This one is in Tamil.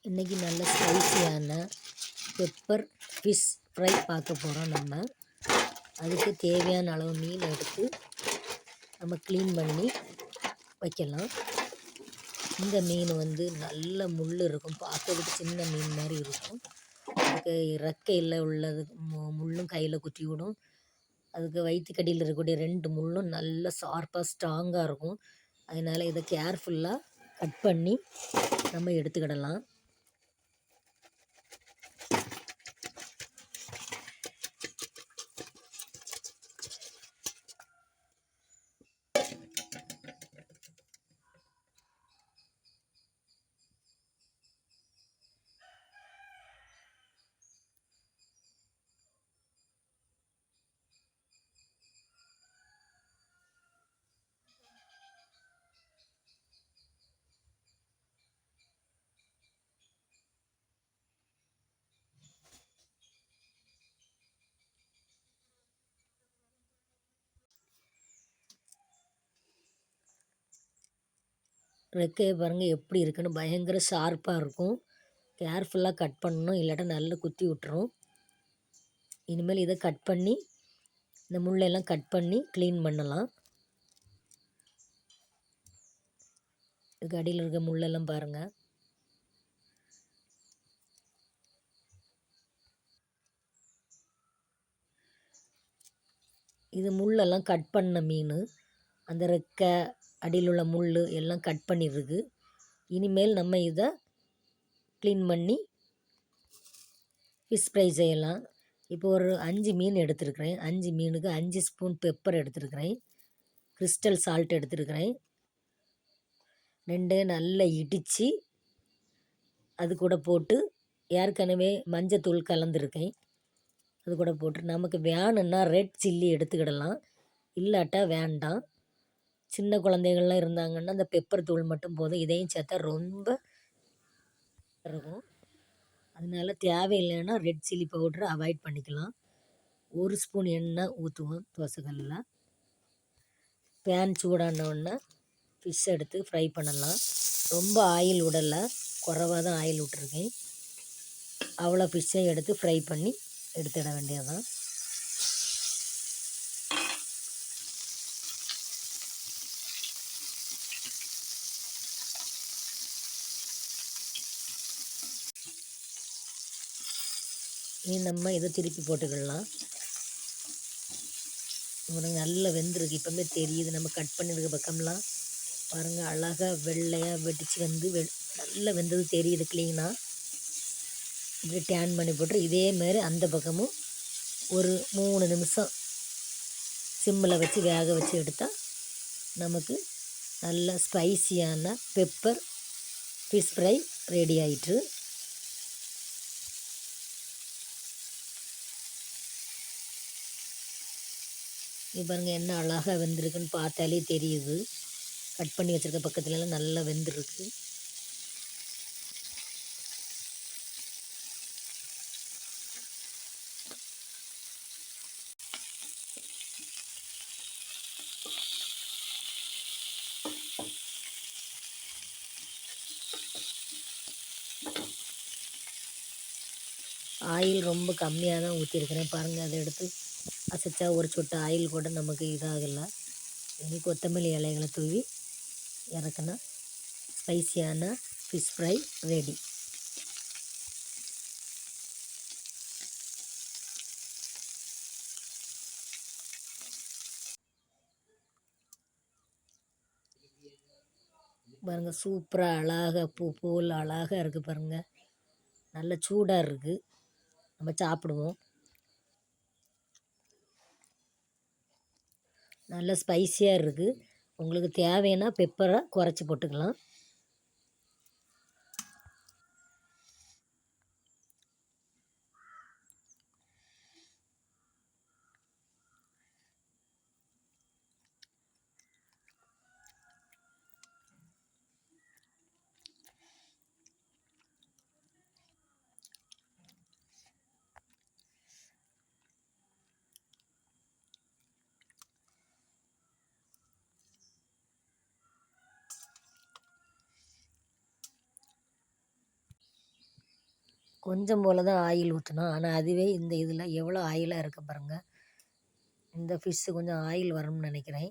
இன்றைக்கி நல்ல ஸ்பைசியான பெப்பர் ஃபிஷ் ஃப்ரை பார்க்க போகிறோம். நம்ம அதுக்கு தேவையான அளவு மீன் எடுத்து நம்ம க்ளீன் பண்ணி வைக்கலாம். இந்த மீன் நல்ல முள் இருக்கும், பார்க்கறதுக்கு சின்ன மீன் மாதிரி இருக்கும். அதுக்கு இறக்கையில் உள்ளது முள்ளும் கையில் குத்தி விடும். அதுக்கு வயிற்றுக்கடியில் இருக்கக்கூடிய 2 முள்ளும் நல்ல ஷார்ப்பாக ஸ்ட்ராங்காக இருக்கும். அதனால் இதை கேர்ஃபுல்லாக கட் பண்ணி நம்ம எடுத்துக்கிடலாம். ரெக்கையை பாருங்கள் எப்படி இருக்குன்னு, பயங்கர ஷார்ப்பாக இருக்கும். கேர்ஃபுல்லாக கட் பண்ணணும், இல்லாட்டா நல்லா குத்தி விட்டுரும். இனிமேல் இதை கட் பண்ணி இந்த முள்ளெல்லாம் கட் பண்ணி க்ளீன் பண்ணலாம். இதுக்கு அடியில் இருக்க முள்ளெல்லாம் பாருங்கள். இது முள்ளெல்லாம் கட் பண்ண மீன். அந்த ரெக்கை அடியில் உள்ள முள் எல்லாம் கட் பண்ணியிருக்கு. இனிமேல் நம்ம இதை க்ளீன் பண்ணி ஃபிஷ் ஃப்ரை செய்யலாம். இப்போ ஒரு 5 மீன் எடுத்துருக்கிறேன். 5 மீனுக்கு 5 ஸ்பூன் பெப்பர் எடுத்துருக்கிறேன். கிறிஸ்டல் சால்ட் எடுத்துருக்கிறேன். 2 நல்லா இடித்து அது கூட போட்டு ஏற்கனவே மஞ்சத்தூள் கலந்துருக்கேன். அது கூட போட்டு நமக்கு வேணும்னா ரெட் சில்லி எடுத்துக்கிடலாம், இல்லாட்டா வேண்டாம். சின்ன குழந்தைகள்லாம் இருந்தாங்கன்னா அந்த பெப்பர் தூள் மட்டும் போதும். இதையும் சேர்த்தா ரொம்ப இருக்கும். அதனால தேவையில்லைன்னா ரெட் சில்லி பவுட்ரு அவாய்ட் பண்ணிக்கலாம். 1 ஸ்பூன் எண்ணெய் ஊற்றுவோம் தோசைக்கல்லில். பேன் சூடானோடனே ஃபிஷ் எடுத்து ஃப்ரை பண்ணலாம். ரொம்ப ஆயில் விடலை, குறைவாக தான் ஆயில் விட்டுருக்கேன். அவ்வளோ ஃபிஷ்ஷை எடுத்து ஃப்ரை பண்ணி எடுத்துட வேண்டியதுதான். இனி நம்ம இதை திருப்பி போட்டுக்கிடலாம். உங்களுக்கு நல்லா வெந்திருக்கு, இப்போமே தெரியுது. நம்ம கட் பண்ணியிருக்க பக்கம்லாம் பாருங்கள், அழகாக வெள்ளையாக வெடித்து நல்லா வெந்தது தெரியுது க்ளீனாக. இப்படி டேன் பண்ணி போட்டு இதேமாரி அந்த பக்கமும் ஒரு 3 நிமிஷம் சிம்மில் வச்சு வேக வச்சு எடுத்தால் நமக்கு நல்ல ஸ்பைசியான பெப்பர் ஃபிஷ் ஃப்ரை ரெடி ஆயிட்டு. இது பாருங்கள் என்ன அழகாக வெந்திருக்குன்னு பார்த்தாலே தெரியுது. கட் பண்ணி வச்சுருக்க பக்கத்துலலாம் நல்லா வெந்திருக்கு. ஆயில் ரொம்ப கம்மியாக தான் ஊற்றிருக்கிறேன் பாருங்கள். அதை எடுத்து அசைச்சா ஒரு சொட்டு ஆயில் கூட நமக்கு இதாகலை. இனி கொத்தமல்லி இலைகளை தூவி இறக்குனா ஸ்பைசியான ஃபிஷ் ஃப்ரை ரெடி. பாருங்கள், சூப்பராக அழகாக பூ போல் அழகாக இருக்குது பாருங்கள். நல்ல சூடாக இருக்குது, நம்ம சாப்பிடுவோம். நல்ல ஸ்பைஸியாக இருக்குது. உங்களுக்கு தேவைன்னா பெப்பரை குறைச்சி போட்டுக்கலாம். கொஞ்சம் போல தான் ஆயில் ஊற்றணும். ஆனால் அதுவே இந்த இதில் எவ்வளோ ஆயிலாக இருக்க பாருங்கள். இந்த ஃபிஷ்ஷு கொஞ்சம் ஆயில் வரணும்னு நினைக்கிறேன்.